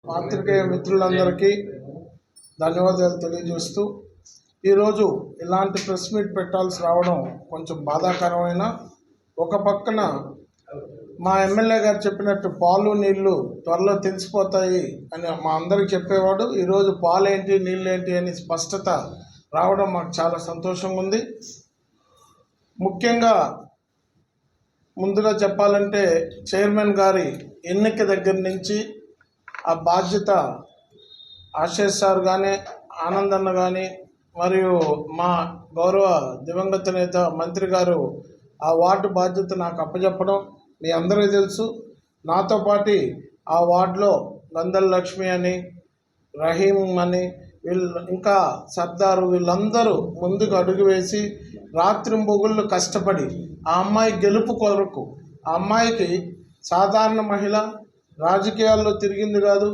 పాత్రికేయ మిత్రులందరికీ ధన్యవాదాలు తెలియజేస్తూ ఈరోజు ఇలాంటి ప్రెస్ మీట్ పెట్టాల్సి రావడం కొంచెం బాధాకరమైన, ఒక పక్కన మా ఎమ్మెల్యే గారు చెప్పినట్టు పాలు నీళ్లు త్వరలో తెలిసిపోతాయి అని మా అందరికి చెప్పేవాడు. ఈరోజు పాలేంటి నీళ్ళేంటి అని స్పష్టత రావడం మాకు చాలా సంతోషంగా ఉంది. ముఖ్యంగా ముందుగా చెప్పాలంటే చైర్మన్ గారి ఎన్నిక దగ్గర నుంచి ఆ బాధ్యత ఆశేష్ సార్ కానీ, ఆనందన్న కానీ, మరియు మా గౌరవ దివంగత నేత మంత్రి గారు ఆ వార్డు బాధ్యత నాకు అప్పచెప్పడం మీ అందరికీ తెలుసు. నాతో పాటు ఆ వార్డులో గంధల లక్ష్మి అని, రహీం అని, వీళ్ళు ఇంకా సర్దారు, వీళ్ళందరూ ముందుకు అడుగు వేసి రాత్రింబొగుళ్ళు కష్టపడి ఆ అమ్మాయి గెలుపు కొరకు, ఆ అమ్మాయికి సాధారణ మహిళ, రాజకీయాల్లో తిరిగింది కాదు,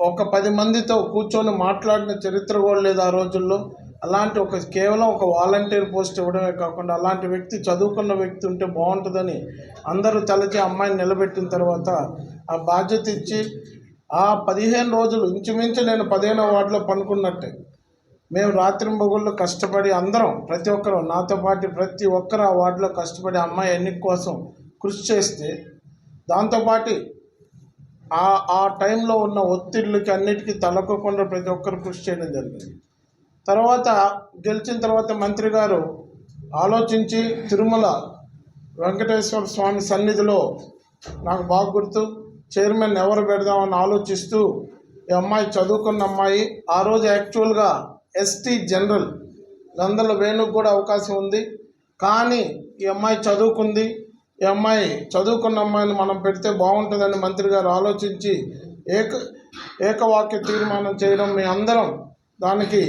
ఒక 10 మందితో కూర్చొని మాట్లాడిన చరిత్ర కూడా లేదు ఆ రోజుల్లో. అలాంటి కేవలం ఒక వాలంటీర్ పోస్ట్ ఇవ్వడమే కాకుండా అలాంటి వ్యక్తి, చదువుకున్న వ్యక్తి ఉంటే బాగుంటుందని అందరూ తలచి అమ్మాయిని నిలబెట్టిన తర్వాత ఆ బాధ్యత ఇచ్చి ఆ 15 రోజులు ఇంచుమించు నేను 15వ వార్డులో పనుకున్నట్టే మేము రాత్రింబొగుళ్ళు కష్టపడి అందరం, ప్రతి ఒక్కరు నాతో పాటు ప్రతి ఒక్కరు ఆ వార్డులో కష్టపడి అమ్మాయి ఎన్నిక కోసం కృషి చేస్తే, దాంతోపాటు ఆ టైంలో ఉన్న ఒత్తిళ్ళకి అన్నిటికీ తలకోకుండా ప్రతి ఒక్కరు కృషి చేయడం జరిగింది. తర్వాత గెలిచిన తర్వాత మంత్రి గారు ఆలోచించి తిరుమల వెంకటేశ్వర స్వామి సన్నిధిలో, నాకు బాగా గుర్తు, చైర్మన్ ఎవరు పెడదామని ఆలోచిస్తూ ఈ అమ్మాయి చదువుకున్న అమ్మాయి, ఆ రోజు యాక్చువల్గా ఎస్టీ జనరల్ గంధల వేణుకు కూడా అవకాశం ఉంది, కానీ ఈ అమ్మాయి చదువుకుంది, ఈ అమ్మాయి చదువుకున్న అమ్మాయిని మనం పెడితే బాగుంటుందని మంత్రి గారు ఆలోచించి ఏకవాక్య తీర్మానం చేయడం, మీ అందరం దానికి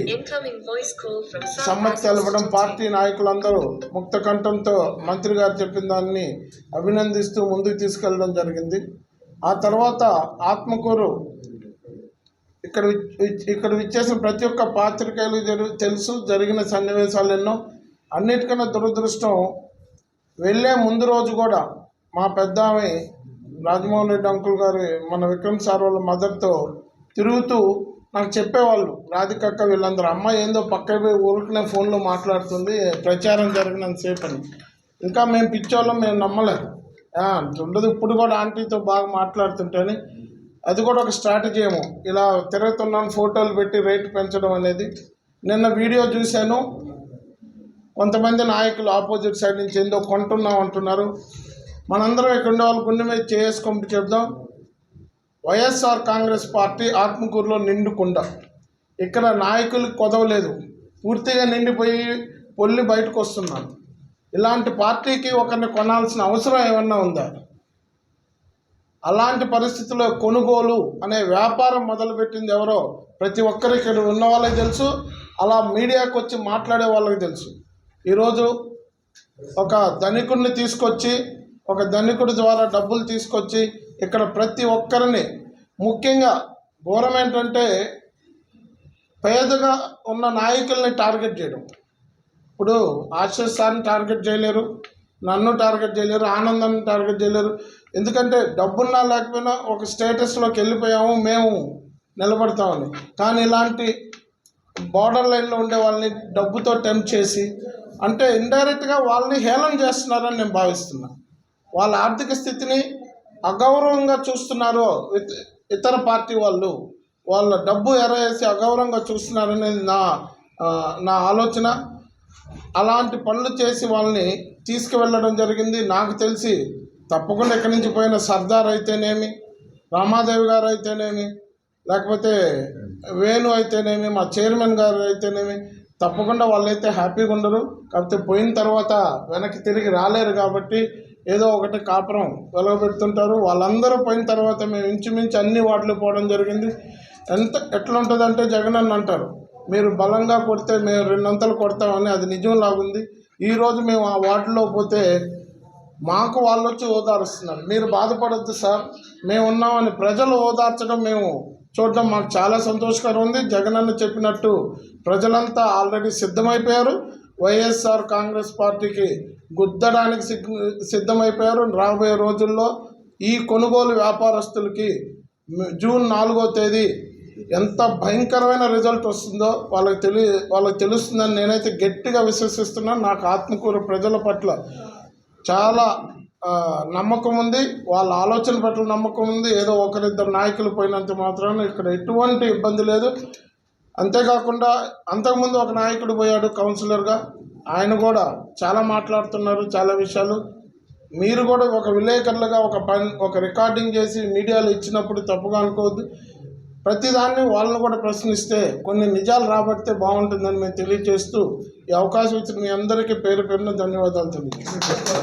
సమ్మతి తెలపడం, పార్టీ నాయకులందరూ ముక్త కంఠంతో మంత్రి గారు చెప్పిన దాన్ని అభినందిస్తూ ముందుకు తీసుకెళ్ళడం జరిగింది. ఆ తర్వాత ఆత్మకూరు ఇక్కడ విచ్చేసిన ప్రతి ఒక్క పాత్రికేయులు తెలుసు జరిగిన సన్నివేశాలు ఎన్నో. అన్నిటికన్నా దురదృష్టం, వెళ్ళే ముందు రోజు కూడా మా పెద్ద ఆమె రాజమోహన్ రెడ్డి అంకుల్ గారు మన విక్రమ్ సార్ వాళ్ళ మదర్తో తిరుగుతూ నాకు చెప్పేవాళ్ళు, రాధికక్క వీళ్ళందరూ, అమ్మాయి ఏందో పక్కకి పోయి ఊరికనే ఫోన్లో మాట్లాడుతుంది ప్రచారం జరిగినంతసేపు అని. ఇంకా మేము పిచ్చోళ్ళం, మేము నమ్మలేదు, ఉండదు ఇప్పుడు కూడా ఆంటీతో బాగా మాట్లాడుతుంటేని. అది కూడా ఒక స్ట్రాటజీ ఏమో, ఇలా తిరుగుతున్నాను ఫోటోలు పెట్టి రేటు పెంచడం అనేది. నిన్న వీడియో చూశాను, కొంతమంది నాయకులు ఆపోజిట్ సైడ్ నుంచి ఏందో కొంటున్నాం అంటున్నారు. మనందరం ఇక్కడ ఉండే వాళ్ళు గుండె మీద చేసుకుంటూ చెప్దాం, వైఎస్ఆర్ కాంగ్రెస్ పార్టీ ఆత్మకూరులో నిండుకుండ, ఇక్కడ నాయకులకు కొదవలేదు, పూర్తిగా నిండిపోయి పొల్లి బయటకు వస్తున్నారు. ఇలాంటి పార్టీకి ఒకరిని కొనాల్సిన అవసరం ఏమన్నా ఉందా? అలాంటి పరిస్థితుల్లో కొనుగోలు అనే వ్యాపారం మొదలుపెట్టింది ఎవరో ప్రతి ఒక్కరికి ఇక్కడ ఉన్న వాళ్ళకి తెలుసు, అలా మీడియాకు వచ్చి మాట్లాడే వాళ్ళకి తెలుసు. ఈరోజు ఒక ధనికుడిని తీసుకొచ్చి, ఒక ధనికుడి ద్వారా డబ్బులు తీసుకొచ్చి ఇక్కడ ప్రతి ఒక్కరిని, ముఖ్యంగా గవర్నమెంట్ అంటే పేదగా ఉన్న నాయకుల్ని టార్గెట్ చేయడం. ఇప్పుడు ఆశీష్ సార్ని టార్గెట్ చేయలేరు, నన్ను టార్గెట్ చేయలేరు, ఆనందాన్ని టార్గెట్ చేయలేరు. ఎందుకంటే డబ్బున్నా లేకపోయినా ఒక స్టేటస్లోకి వెళ్ళిపోయాము, మేము నిలబడతామని. కానీ ఇలాంటి బార్డర్ లైన్లో ఉండే వాళ్ళని డబ్బుతో టెంప్ట్ చేసి, అంటే ఇండైరెక్ట్గా వాళ్ళని హేళన చేస్తున్నారని నేను భావిస్తున్నా. వాళ్ళ ఆర్థిక స్థితిని అగౌరవంగా చూస్తున్నారు ఇతర పార్టీ వాళ్ళు, వాళ్ళ డబ్బు ఎరవేసి అగౌరవంగా చూస్తున్నారనేది నా ఆలోచన. అలాంటి పనులు చేసి వాళ్ళని తీసుకువెళ్ళడం జరిగింది. నాకు తెలిసి తప్పకుండా ఇక్కడి నుంచి పోయిన సర్దార్ అయితేనేమి, రామాదేవి గారు అయితేనేమి, లేకపోతే వేణు అయితేనేమి, మా చైర్మన్ గారు అయితేనేమి, తప్పకుండా వాళ్ళైతే హ్యాపీగా ఉండరు. కాకపోతే పోయిన తర్వాత వెనక్కి తిరిగి రాలేరు కాబట్టి ఏదో ఒకటి కాపురం వెలగబెడుతుంటారు. వాళ్ళందరూ పోయిన తర్వాత మేము ఇంచుమించు అన్ని వార్డులు పోవడం జరిగింది. ఎట్లా ఉంటుందంటే జగన్ అన్న అంటారు, మీరు బలంగా కొడితే మేము 2 అంతలు కొడతామని, అది నిజం లాగుంది. ఈరోజు మేము ఆ వార్డులో పోతే మాకు వాళ్ళు వచ్చి ఓదారుస్తున్నారు, మీరు బాధపడద్దు సార్ మేము ఉన్నామని ప్రజలు ఓదార్చడం మేము చూడడం మాకు చాలా సంతోషకరం ఉంది. జగనన్న చెప్పినట్టు ప్రజలంతా ఆల్రెడీ సిద్ధమైపోయారు, వైఎస్ఆర్ కాంగ్రెస్ పార్టీకి గుద్దడానికి సిద్ధమైపోయారు. రాబోయే రోజుల్లో ఈ కొనుగోలు వ్యాపారస్తులకి జూన్ 4వ తేదీ ఎంత భయంకరమైన రిజల్ట్ వస్తుందో వాళ్ళకి తెలుస్తుందని నేనైతే గట్టిగా విశ్వసిస్తున్నాను. నాకు ఆత్మకూరు ప్రజల పట్ల చాలా నమ్మకం ఉంది, వాళ్ళ ఆలోచన పట్ల నమ్మకం ఉంది. ఏదో ఒకరిద్దరు నాయకులు పోయినంత మాత్రాన ఇక్కడ ఎటువంటి ఇబ్బంది లేదు. అంతేకాకుండా అంతకుముందు ఒక నాయకుడు పోయాడు కౌన్సిలర్గా, ఆయన కూడా చాలా మాట్లాడుతున్నారు చాలా విషయాలు. మీరు కూడా ఒక విలేకరులుగా ఒక రికార్డింగ్ చేసి మీడియాలో ఇచ్చినప్పుడు తప్పుగా అనుకోవద్దు. ప్రతిదాన్ని వాళ్ళని కూడా ప్రశ్నిస్తే కొన్ని నిజాలు రాబడితే బాగుంటుందని మేము తెలియజేస్తూ ఈ అవకాశం ఇచ్చిన మీ అందరికీ పేరు పేరున ధన్యవాదాలు తెలియజేస్తాను.